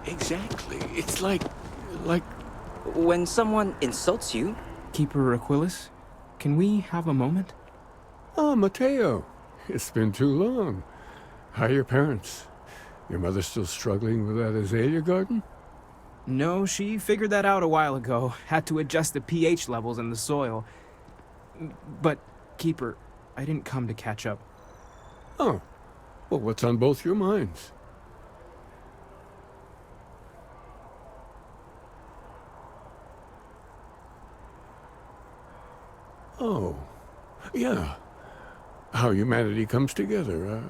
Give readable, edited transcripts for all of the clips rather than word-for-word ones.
Exactly. It's like, When someone insults you, Keeper Aquilus, can we have a moment? oh, Mateo. It's been too long. How are your parents? Your mother still struggling with that azalea garden? No, she figured that out a while ago. Had to adjust the pH levels in the soil. But, Keeper, I didn't come to catch up. Oh, well, what's on both your minds? Oh, yeah. How humanity comes together.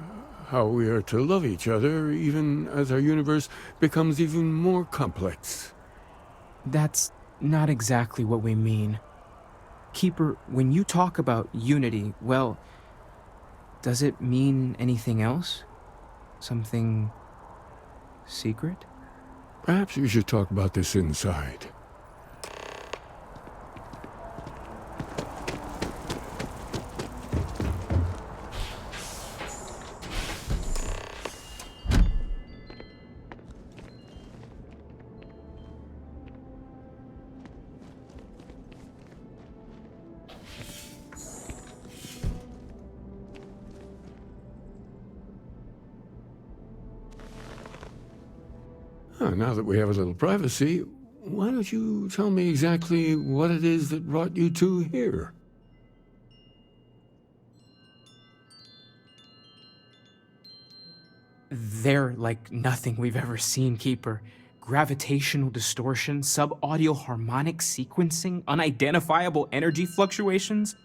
How we are to love each other even as our universe becomes even more complex. That's not exactly what we mean. Keeper, when you talk about unity, well, does it mean anything else? Something secret? Perhaps we should talk about this inside. Now that we have a little privacy, why don't you tell me exactly what it is that brought you two here? They're like nothing we've ever seen, Keeper. Gravitational distortion, sub-audio harmonic sequencing, unidentifiable energy fluctuations.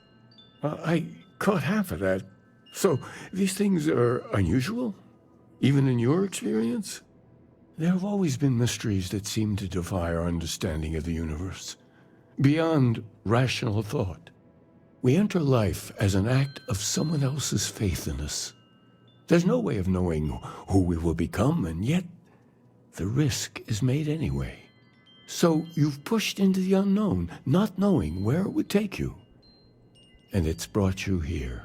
I caught half of that. So, these things are unusual? Even in your experience? There have always been mysteries that seem to defy our understanding of the universe. Beyond rational thought. We enter life as an act of someone else's faith in us. There's no way of knowing who we will become, and yet the risk is made anyway. So you've pushed into the unknown, not knowing where it would take you. And it's brought you here.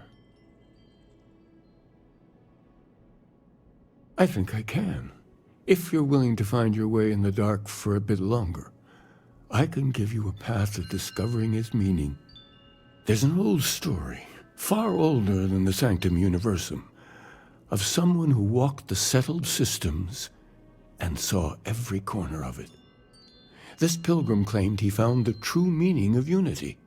I think I can. If you're willing to find your way in the dark for a bit longer, I can give you a path of discovering its meaning. There's an old story, far older than the Sanctum Universum, of someone who walked the settled systems and saw every corner of it. This pilgrim claimed he found the true meaning of unity.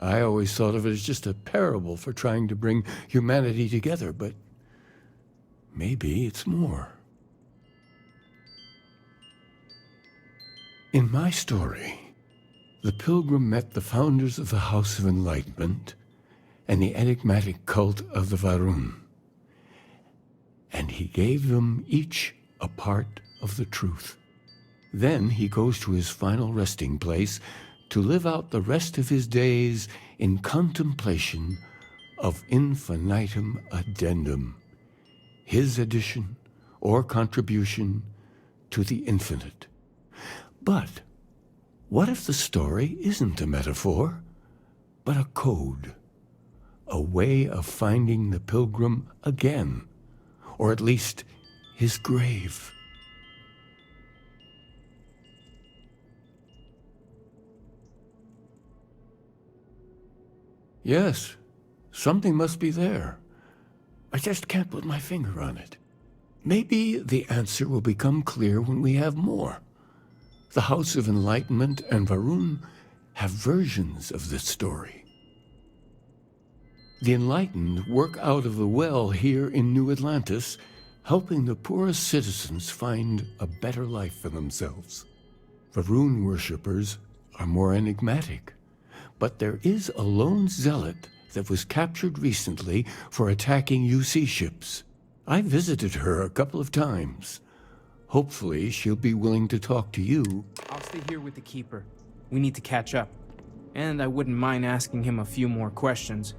I always thought of it as just a parable for trying to bring humanity together, but maybe it's more. In my story, the pilgrim met the founders of the House of Enlightenment and the enigmatic cult of the Varun, and he gave them each a part of the truth. Then he goes to his final resting place to live out the rest of his days in contemplation of infinitum addendum, his addition or contribution to the infinite. But what if the story isn't a metaphor, but a code, a way of finding the pilgrim again, or at least his grave? Yes, something must be there. I just can't put my finger on it. Maybe the answer will become clear when we have more. The House of Enlightenment and Varun have versions of this story. The enlightened work out of the well here in New Atlantis, helping the poorest citizens find a better life for themselves. Varun worshippers are more enigmatic, but there is a lone zealot that was captured recently for attacking UC ships. I visited her a couple of times. Hopefully, she'll be willing to talk to you. I'll stay here with the Keeper. We need to catch up. And I wouldn't mind asking him a few more questions.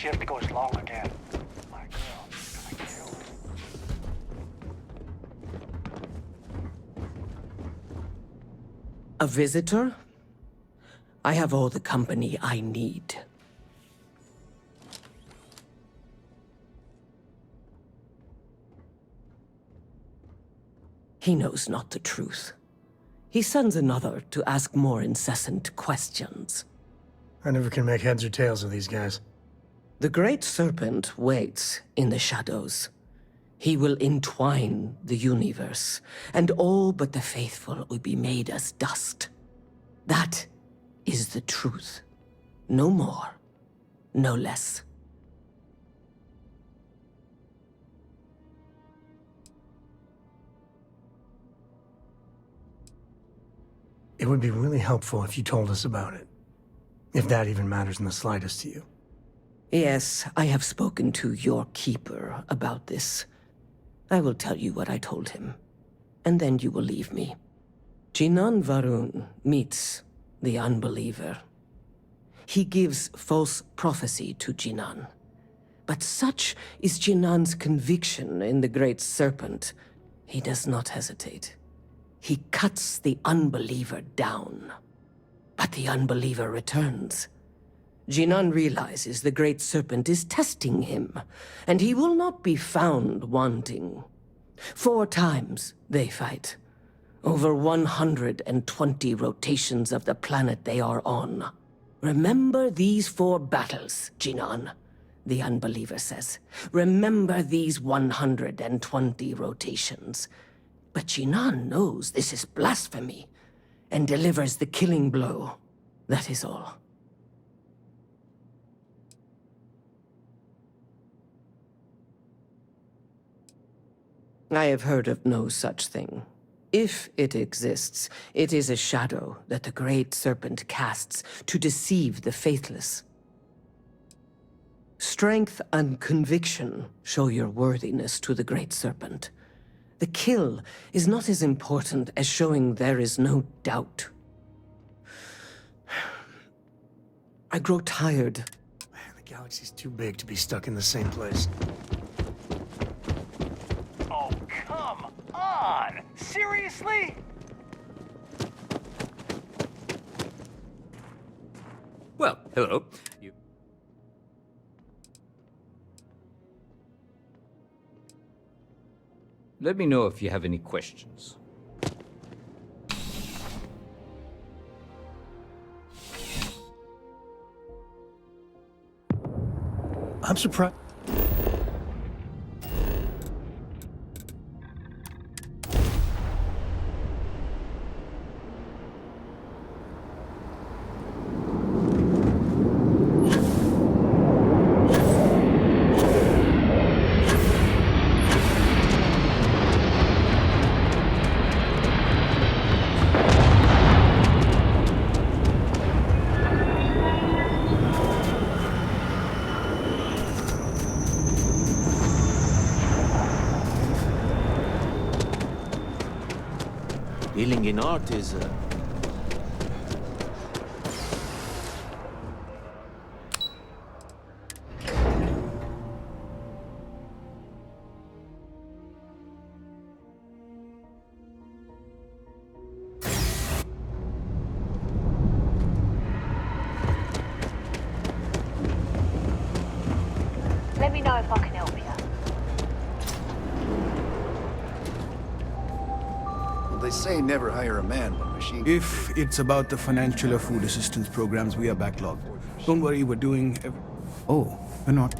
shift goes long again. My girl got killed. A visitor? I have all the company I need. He knows not the truth. He sends another to ask more incessant questions. I never can make heads or tails of these guys. The Great Serpent waits in the shadows. He will entwine the universe, and all but the faithful will be made as dust. That is the truth. No more, no less. It would be really helpful if you told us about it. If that even matters in the slightest to you. Yes, I have spoken to your keeper about this. I will tell you what I told him, and then you will leave me. Jinan Varun meets the unbeliever. He gives false prophecy to Jinan. But such is Jinan's conviction in the Great Serpent, he does not hesitate. He cuts the unbeliever down. But the unbeliever returns. Jinan realizes the Great Serpent is testing him, and he will not be found wanting. 4 times they fight. Over 120 rotations of the planet they are on. Remember these 4 battles, Jinan, the unbeliever says. Remember these 120 rotations. But Jinan knows this is blasphemy, and delivers the killing blow. That is all. I have heard of no such thing. If it exists, it is a shadow that the Great Serpent casts to deceive the faithless. Strength and conviction show your worthiness to the Great Serpent. The kill is not as important as showing there is no doubt. I grow tired. Man, the galaxy's too big to be stuck in the same place. Oh, come on! Seriously? Well, hello. Let me know if you have any questions. I'm surprised. Dealing in art is Let me know if I can help you. They say never hire a man when machine. If it's about the financial or food assistance programs, we are backlogged. Don't worry, we're doing Oh, we're not.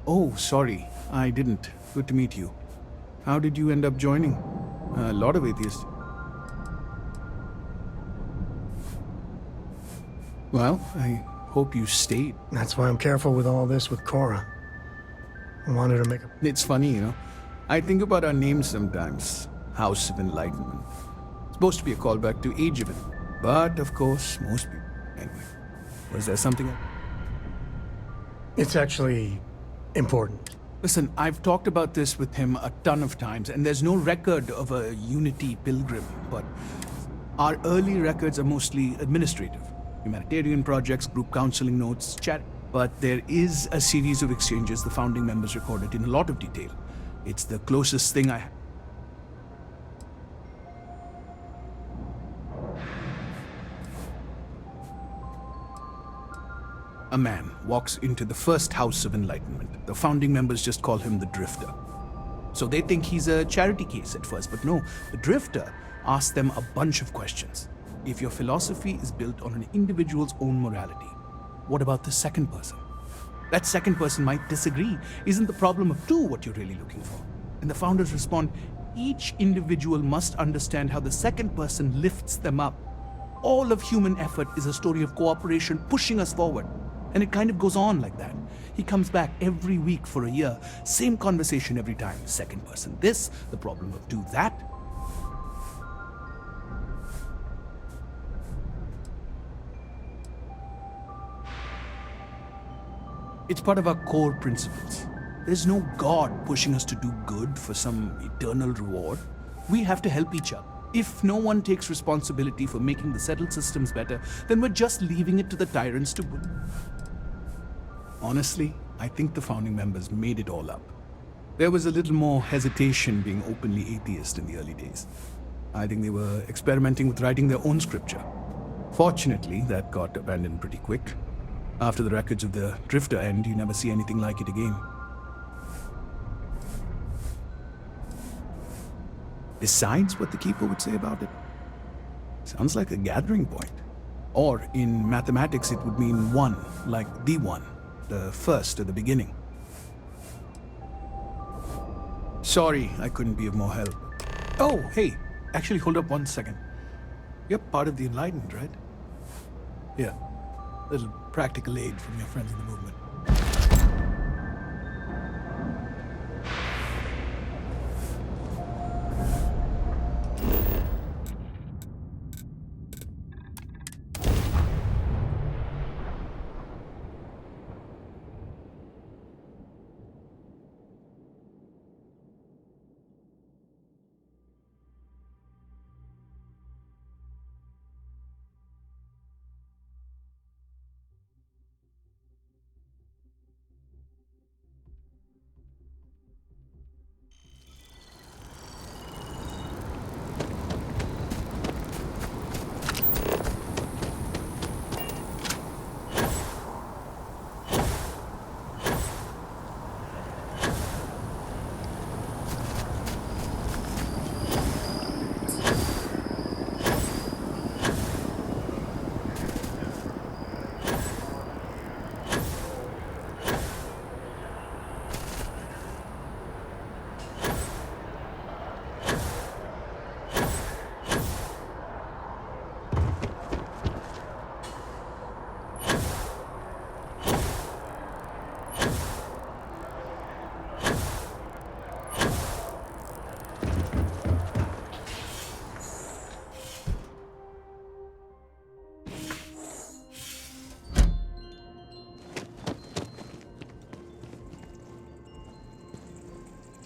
Oh, sorry. I didn't. Good to meet you. How did you end up joining? A lot of atheists. Well, I hope you stayed. That's why I'm careful with all this with Cora. I wanted to make a... It's funny, you know. I think about our names sometimes. House of Enlightenment. It's supposed to be a callback to Age of Enlightenment. But, of course, most people... Anyway, was there something... It's actually important. Listen, I've talked about this with him a ton of times, and there's no record of a Unity pilgrim, but our early records are mostly administrative. Humanitarian projects, group counseling notes, chat. But there is a series of exchanges the founding members recorded in a lot of detail. It's the closest thing I have. A man walks into the first House of Enlightenment. The founding members just call him the Drifter. So they think he's a charity case at first, but no, the Drifter asks them a bunch of questions. If your philosophy is built on an individual's own morality, what about the second person? That second person might disagree. Isn't the problem of two what you're really looking for? And the founders respond, each individual must understand how the second person lifts them up. All of human effort is a story of cooperation pushing us forward. And it kind of goes on like that. He comes back every week for a year. Same conversation every time. Second person this, the problem of two that. It's part of our core principles. There's no God pushing us to do good for some eternal reward. We have to help each other. If no one takes responsibility for making the settled systems better, then we're just leaving it to the tyrants to... Honestly, I think the founding members made it all up. There was a little more hesitation being openly atheist in the early days. I think they were experimenting with writing their own scripture. Fortunately, that got abandoned pretty quick. After the records of the Drifter end, you never see anything like it again. Besides what the Keeper would say about it, sounds like a gathering point. Or in mathematics, it would mean one, like the one, the first at the beginning. Sorry, I couldn't be of more help. Oh, hey, actually hold up 1 second. You're part of the Enlightened, right? Yeah, little practical aid from your friends in the movement.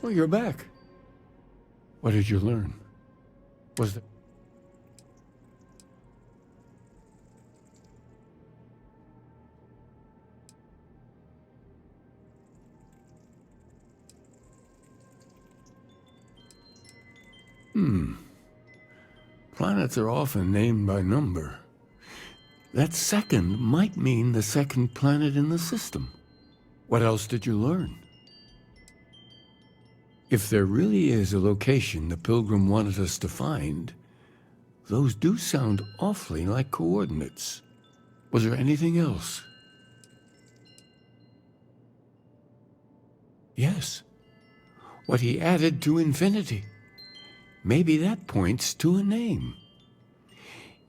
Oh, you're back. What did you learn? Was the... Planets are often named by number. That second might mean the second planet in the system. What else did you learn? If there really is a location the Pilgrim wanted us to find, those do sound awfully like coordinates. Was there anything else? Yes. What he added to infinity. Maybe that points to a name.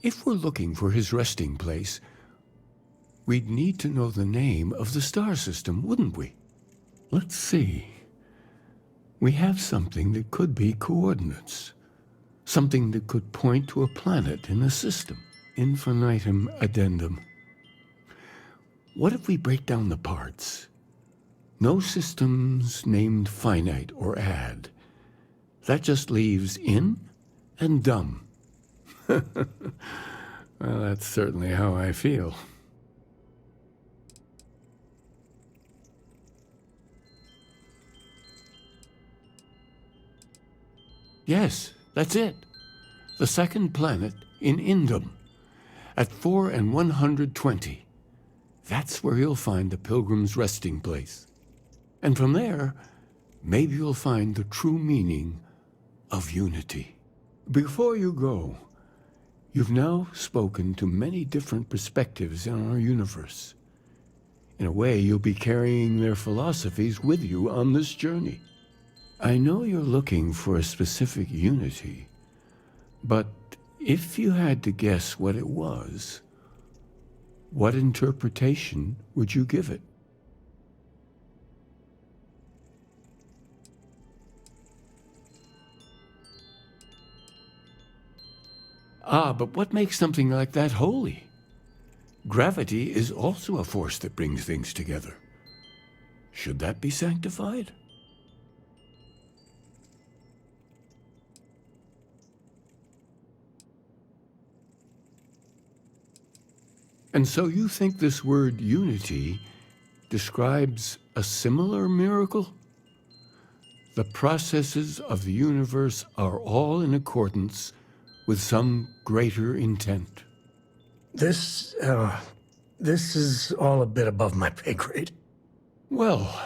If we're looking for his resting place, we'd need to know the name of the star system, wouldn't we? Let's see. We have something that could be coordinates. Something that could point to a planet in the system. Infinitum addendum. What if we break down the parts? No systems named finite or add. That just leaves in and dumb. Well, that's certainly how I feel. Yes, that's it. The second planet in Indum, at 4 and 120. That's where you'll find the Pilgrim's resting place. And from there, maybe you'll find the true meaning of unity. Before you go, you've now spoken to many different perspectives in our universe. In a way, you'll be carrying their philosophies with you on this journey. I know you're looking for a specific unity, but if you had to guess what it was, what interpretation would you give it? Ah, but what makes something like that holy? Gravity is also a force that brings things together. Should that be sanctified? And so you think this word unity describes a similar miracle? The processes of the universe are all in accordance with some greater intent. This is all a bit above my pay grade. Well,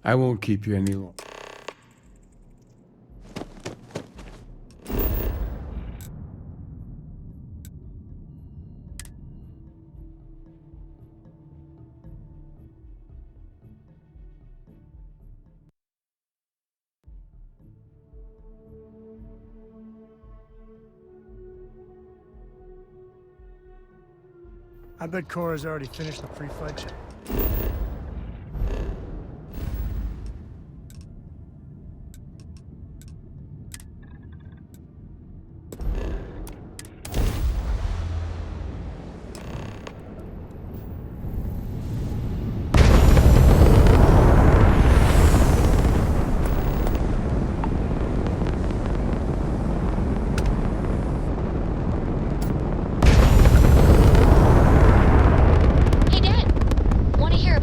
I won't keep you any longer. I bet Cora's already finished the pre-flight check. Hey, Dad. Want to hear a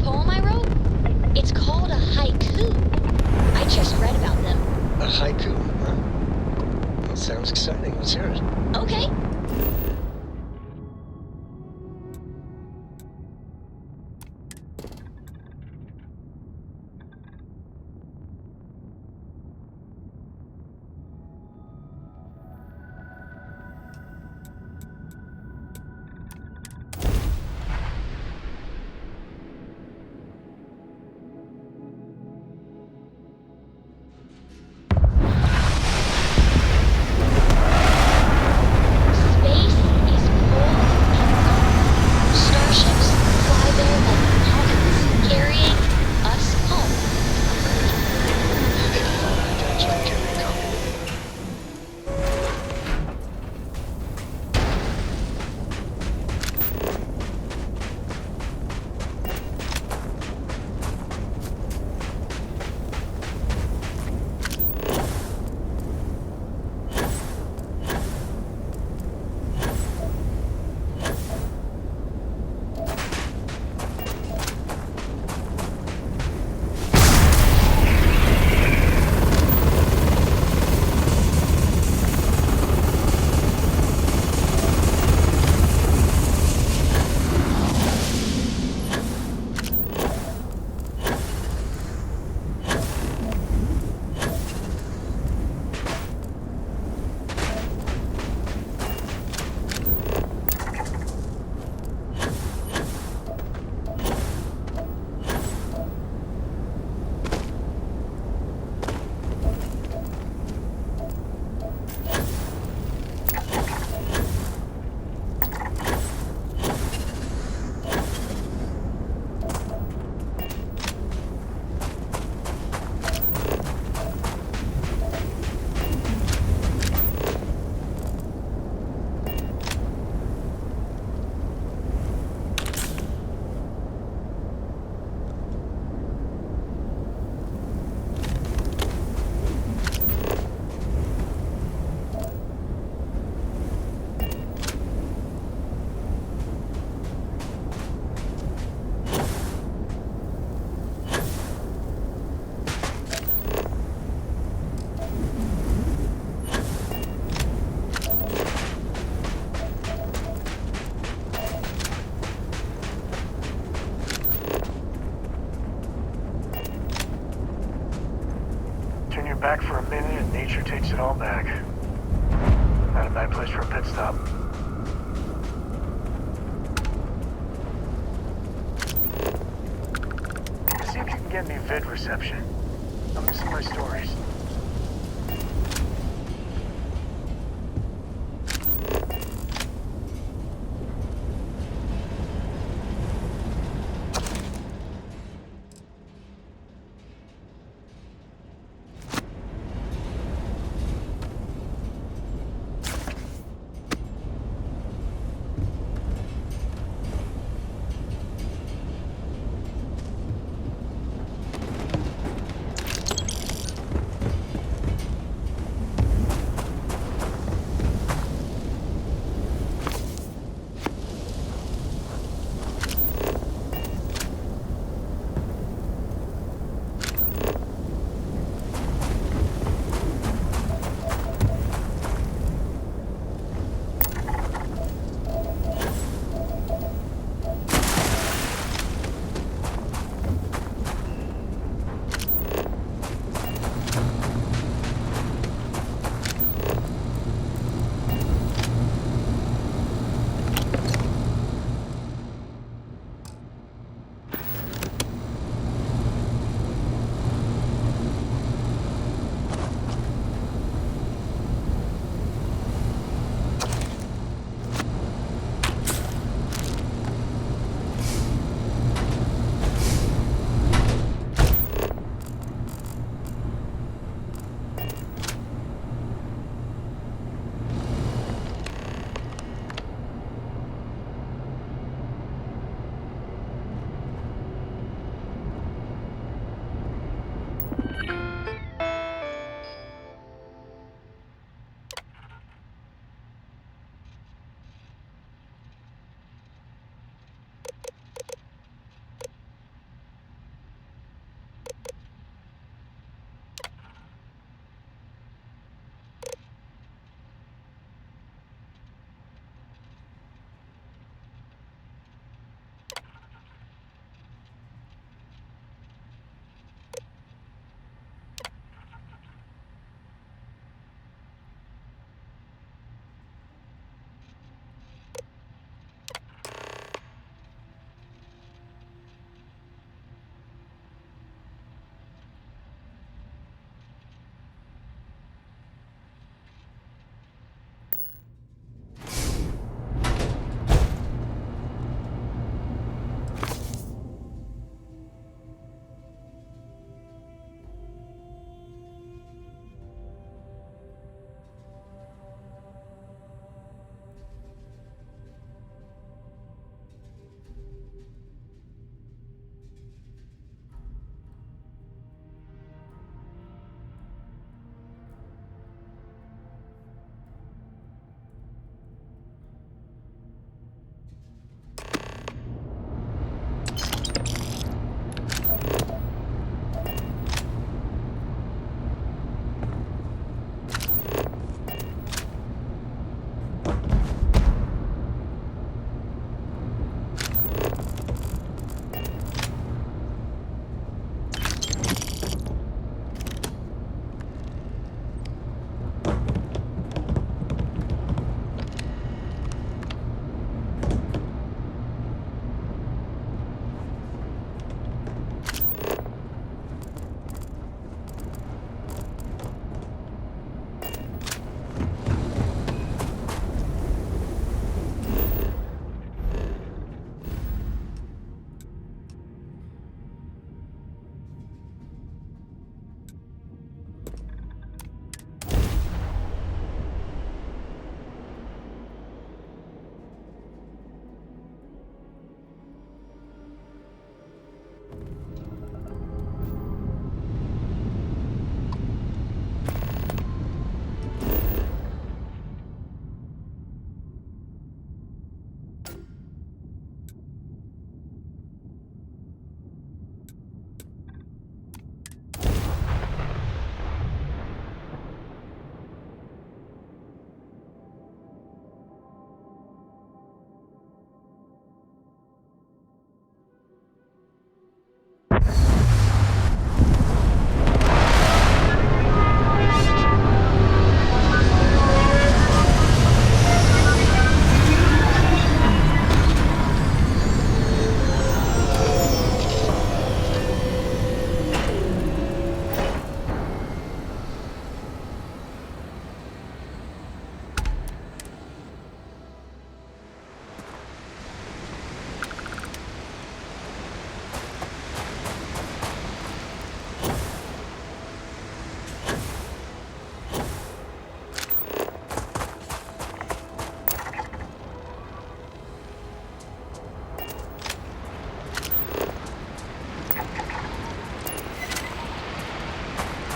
temperature takes it all back. Not a bad place for a pit stop. See if you can get me vid reception. I'm missing my stories.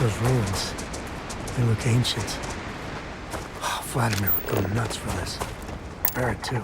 those ruins. They look ancient. Vladimir would go nuts for this. Barrett, too.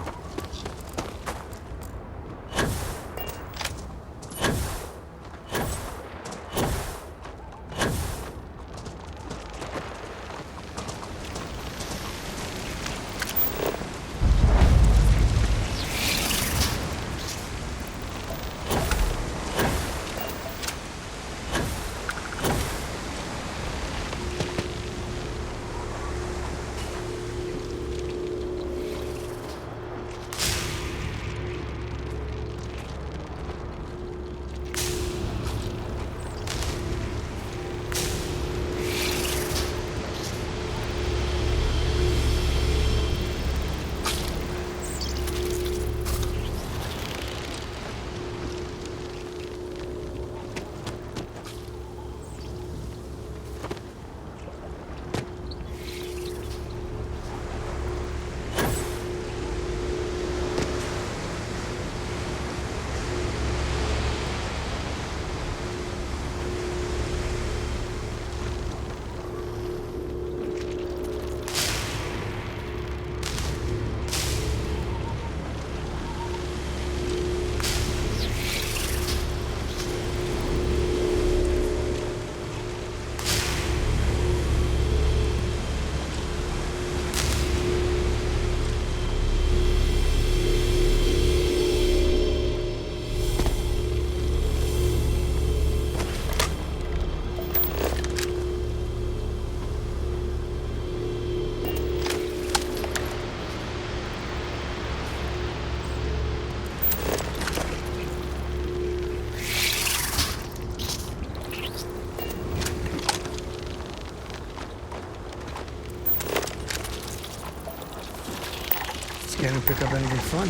Can't pick up anything fun.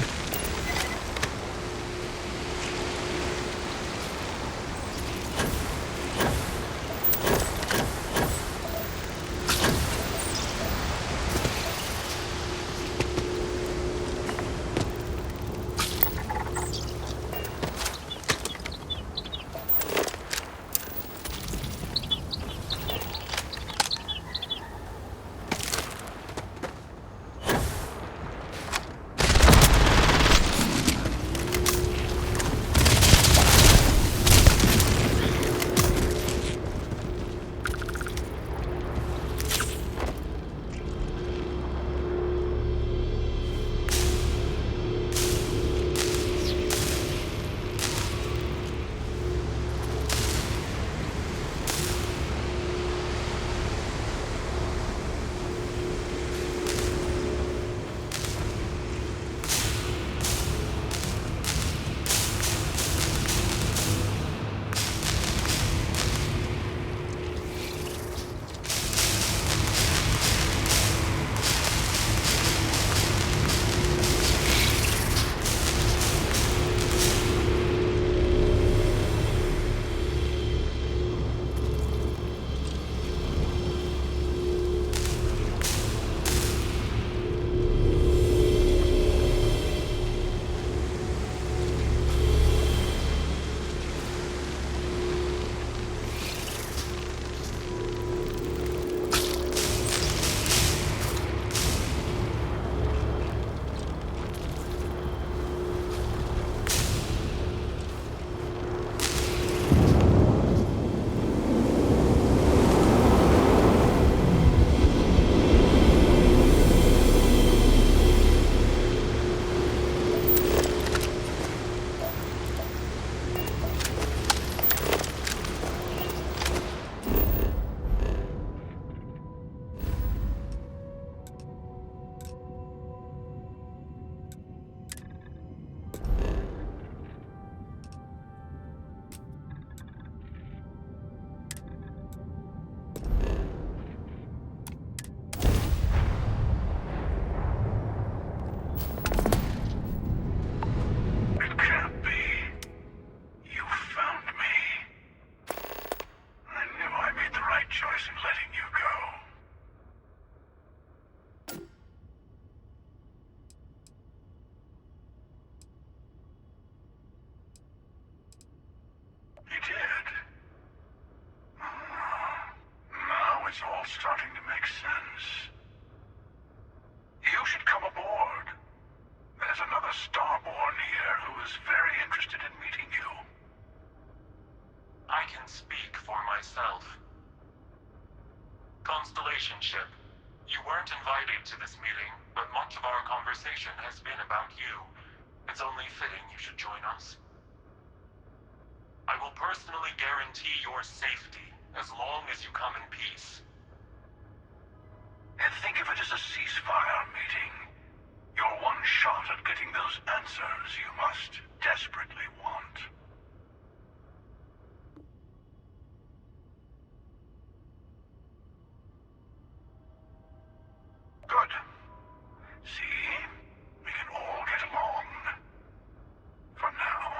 a Starborn here who is very interested in meeting you. I can speak for myself. Constellation ship, you weren't invited to this meeting, but much of our conversation has been about you. It's only fitting you should join us. I will personally guarantee your safety as long as you come in peace. And think of it as a ceasefire meeting. Your one shot at getting those answers you must desperately want. Good. See? We can all get along. For now.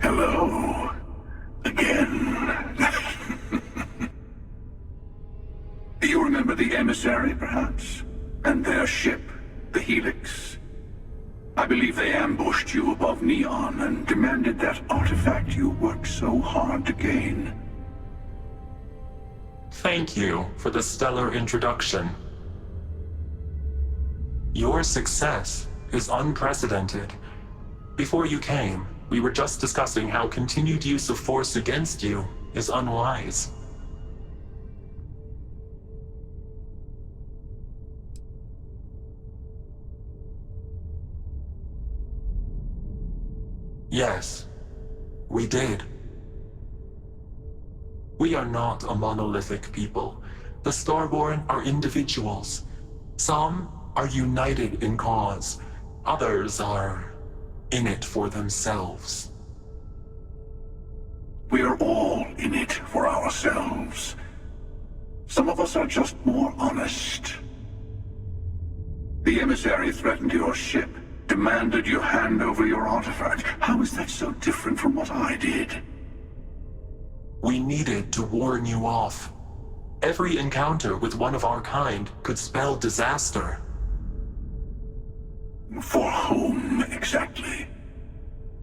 Hello. Again. You remember the emissary, perhaps? And their ship, the Helix? I believe they ambushed you above Neon and demanded that artifact you worked so hard to gain. Thank you for the stellar introduction. Your success is unprecedented. Before you came, we were just discussing how continued use of force against you is unwise. Yes, we did. We are not a monolithic people. The Starborn are individuals. Some are united in cause. Others are in it for themselves. We are all in it for ourselves. Some of us are just more honest. The emissary threatened your ship, demanded you hand over your artifact. How is that so different from what I did? We needed to warn you off. Every encounter with one of our kind could spell disaster. For whom, exactly?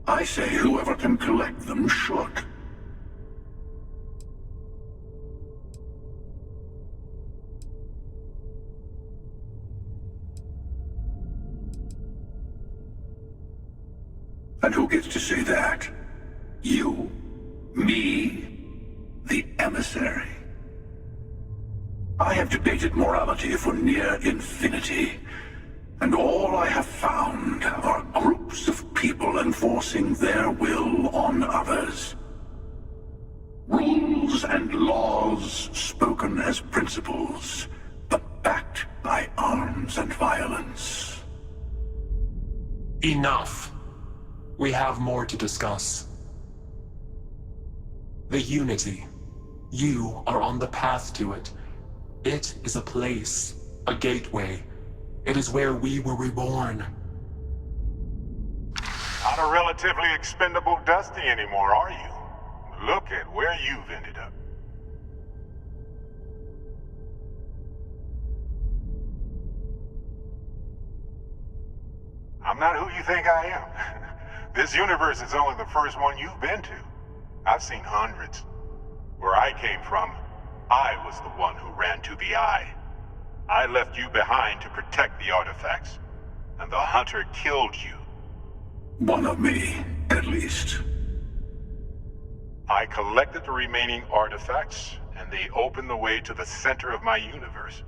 I say whoever can collect them should. And who gets to say that? You? Me? The emissary? I have debated morality for near infinity. And all I have found are groups of people enforcing their will on others. Rules and laws spoken as principles, but backed by arms and violence. Enough. We have more to discuss. The Unity. You are on the path to it. It is a place, a gateway. It is where we were reborn. Not a relatively expendable Dusty anymore, are you? Look at where you've ended up. I'm not who you think I am. This universe is only the first one you've been to. I've seen hundreds. Where I came from, I was the one who ran to the Eye. I left you behind to protect the artifacts, and the Hunter killed you. One of me, at least. I collected the remaining artifacts, and they opened the way to the center of my universe,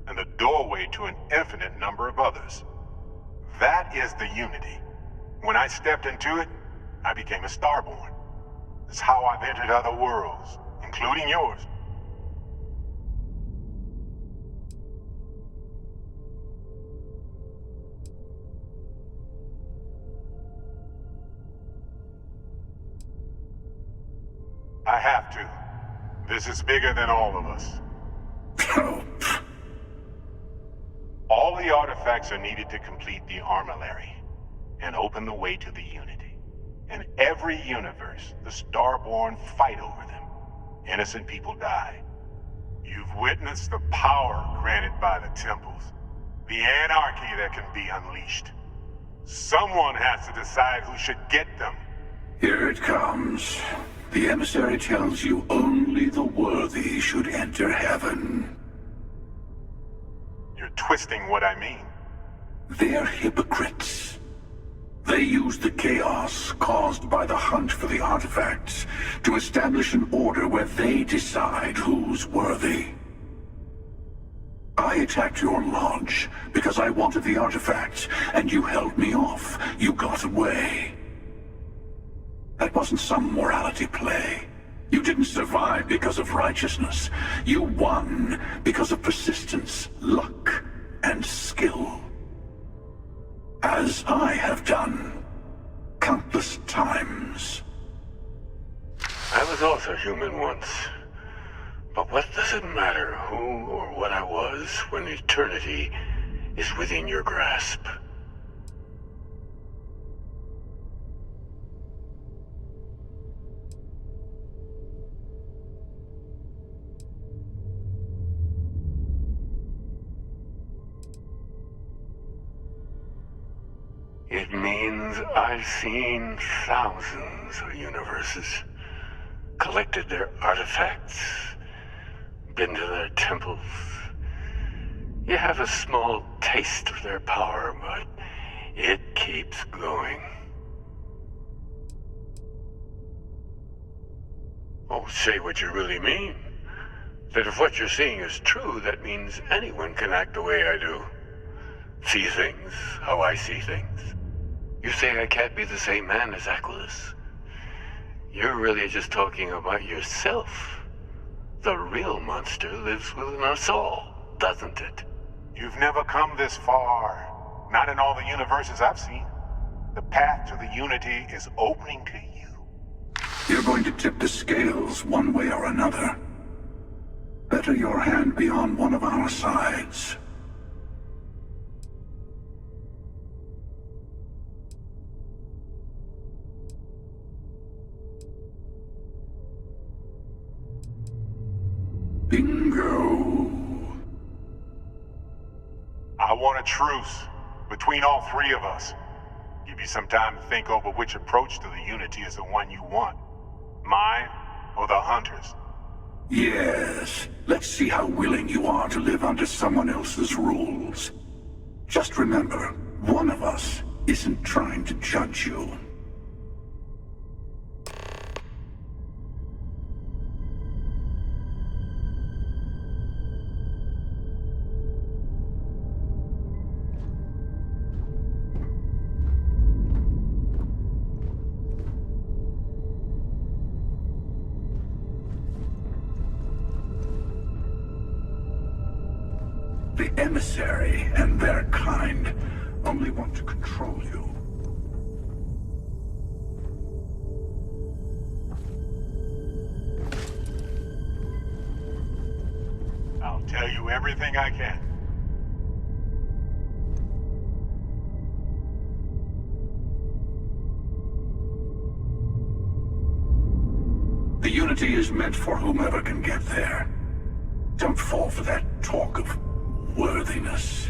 and the doorway to an infinite number of others. That is the Unity. When I stepped into it, I became a Starborn. It's how I've entered other worlds, including yours. I have to. This is bigger than all of us. All the artifacts are needed to complete the armillary and open the way to the Unity. In every universe, the Starborn fight over them. Innocent people die. You've witnessed the power granted by the temples, the anarchy that can be unleashed. Someone has to decide who should get them. Here it comes. The emissary tells you only the worthy should enter heaven. You're twisting what I mean. They're hypocrites. They use the chaos caused by the hunt for the artifacts to establish an order where they decide who's worthy. I attacked your lodge because I wanted the artifacts, and you held me off. You got away. That wasn't some morality play. You didn't survive because of righteousness. You won because of persistence, luck, and skill. As I have done countless times. I was also human once. But what does it matter who or what I was when eternity is within your grasp? It means I've seen thousands of universes, collected their artifacts, been to their temples. You have a small taste of their power, but it keeps going. Oh, say what you really mean. That if what you're seeing is true, that means anyone can act the way I do. See things how I see things. You say I can't be the same man as Aquilus. You're really just talking about yourself. The real monster lives within us all, doesn't it? You've never come this far. Not in all the universes I've seen. The path to the Unity is opening to you. You're going to tip the scales one way or another. Better your hand be on one of our sides. Bingo. I want a truce between all three of us. Give you some time to think over which approach to the Unity is the one you want. Mine or the Hunters? Yes. Let's see how willing you are to live under someone else's rules. Just remember, one of us isn't trying to judge you. The emissary and their kind only want to control you. I'll tell you everything I can. The Unity is meant for whomever can get there. Don't fall for that talk of worthiness.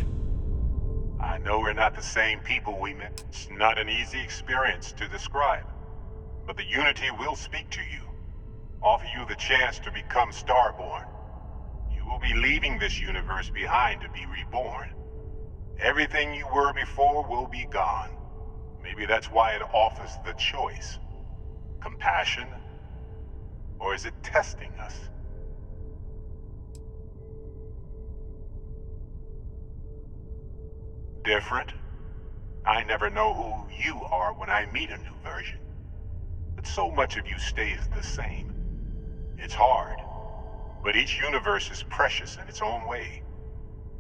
I know we're not the same people we met. It's not an easy experience to describe. But the Unity will speak to you. Offer you the chance to become Starborn. You will be leaving this universe behind to be reborn. Everything you were before will be gone. Maybe that's why it offers the choice. Compassion? Or is it testing us? Different? I never know who you are when I meet a new version. but so much of you stays the same. It's hard, but each universe is precious in its own way.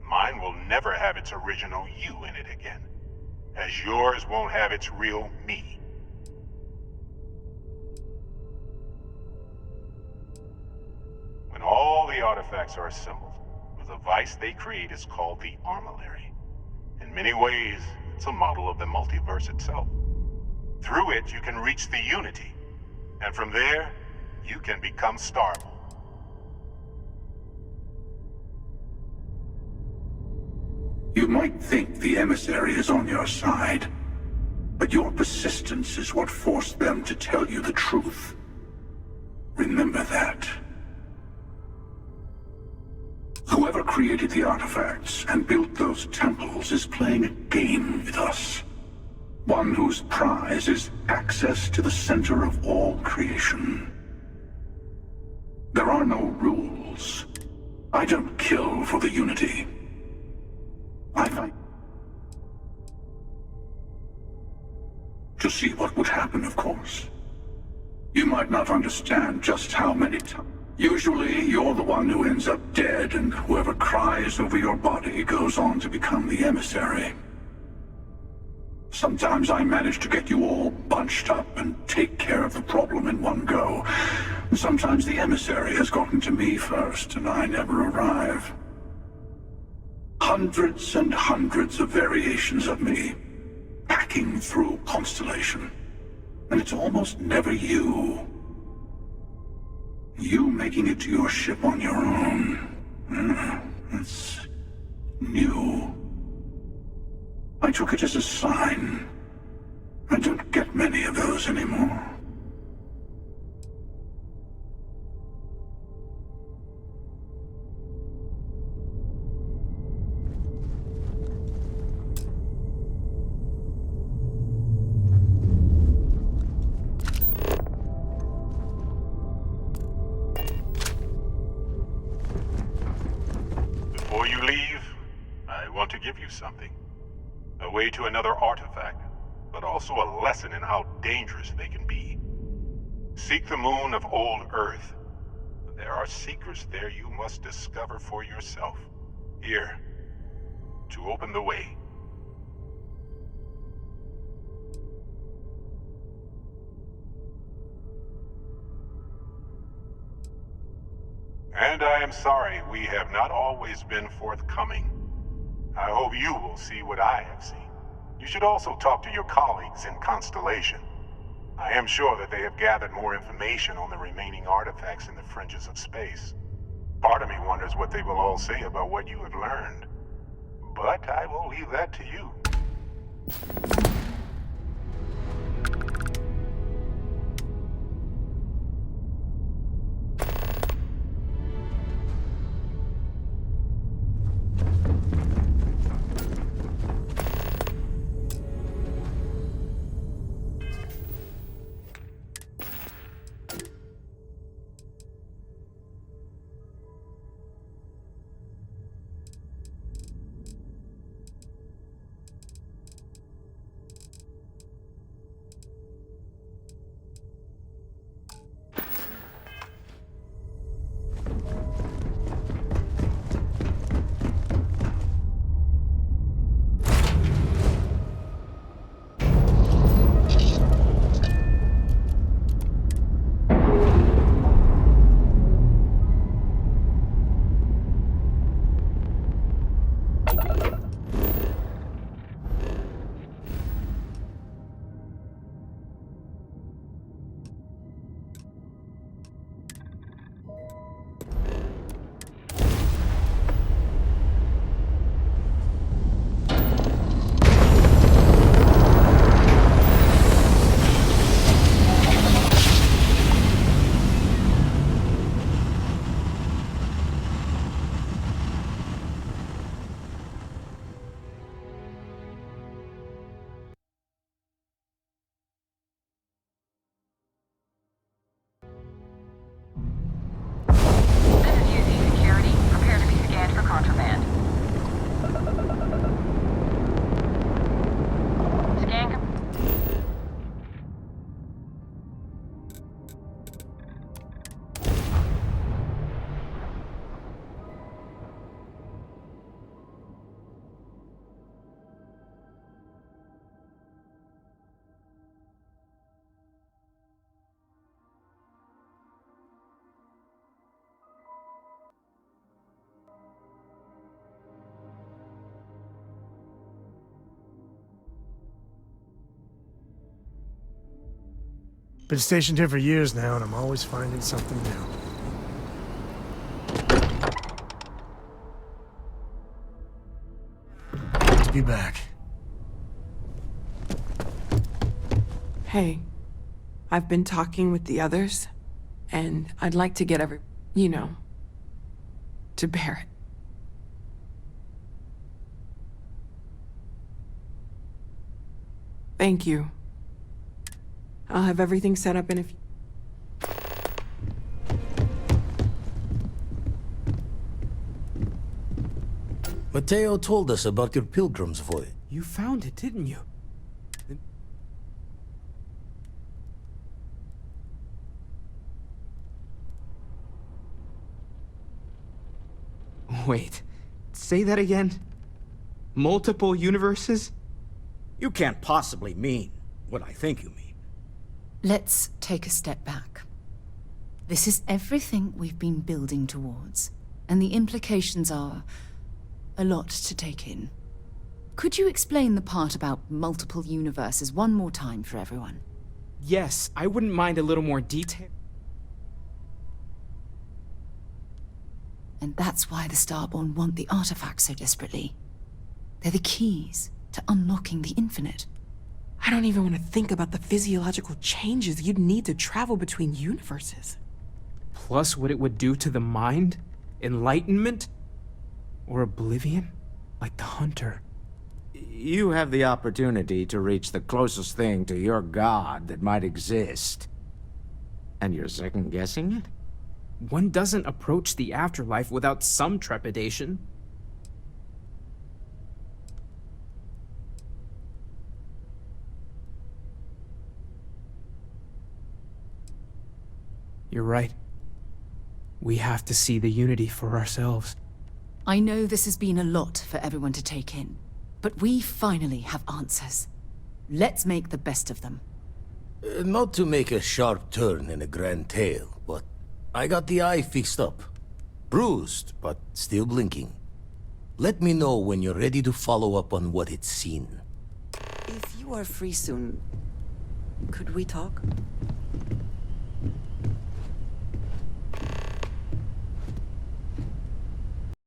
Mine will never have its original you in it again, as yours won't have its real me. When all the artifacts are assembled, the device they create is called the Armillary. In many ways, it's a model of the multiverse itself. Through it, you can reach the Unity, and from there, you can become Starfall. You might think the emissary is on your side, but your persistence is what forced them to tell you the truth. Remember that. Whoever created the artifacts and built those temples is playing a game with us. One whose prize is access to the center of all creation. There are no rules. I don't kill for the Unity. I fight to see what would happen, of course. You might not understand just how many times. Usually, you're the one who ends up dead, and whoever cries over your body goes on to become the emissary. Sometimes I manage to get you all bunched up and take care of the problem in one go. Sometimes the emissary has gotten to me first, and I never arrive. Hundreds and hundreds of variations of me, hacking through Constellation. And it's almost never you. You making it to your ship on your own. It's new. I took it as a sign. I don't get many of those anymore. Before you leave, I want to give you something. A way to another artifact, but also a lesson in how dangerous they can be. Seek the moon of old Earth. There are secrets there you must discover for yourself. Here, to open the way. And I am sorry we have not always been forthcoming. I hope you will see what I have seen. You should also talk to your colleagues in Constellation. I am sure that they have gathered more information on the remaining artifacts in the fringes of space. Part of me wonders what they will all say about what you have learned. But I will leave that to you. Been stationed here for years now, and I'm always finding something new. Good to be back. Hey, I've been talking with the others, and I'd like to get to Barrett. Thank you. I'll have everything set up in a few... Mateo told us about your pilgrim's voyage. You found it, didn't you? Wait, say that again? Multiple universes? You can't possibly mean what I think you mean. Let's take a step back. This is everything we've been building towards, and the implications are a lot to take in. Could you explain the part about multiple universes one more time for everyone? Yes, I wouldn't mind a little more detail. And that's why the Starborn want the artifacts so desperately. They're the keys to unlocking the infinite. I don't even want to think about the physiological changes you'd need to travel between universes. Plus what it would do to the mind? Enlightenment? Or oblivion? Like the Hunter. You have the opportunity to reach the closest thing to your god that might exist. And you're second-guessing it? One doesn't approach the afterlife without some trepidation. You're right. We have to see the Unity for ourselves. I know this has been a lot for everyone to take in, but we finally have answers. Let's make the best of them. Not to make a sharp turn in a grand tale, but I got the eye fixed up. Bruised, but still blinking. Let me know when you're ready to follow up on what it's seen. If you are free soon, could we talk?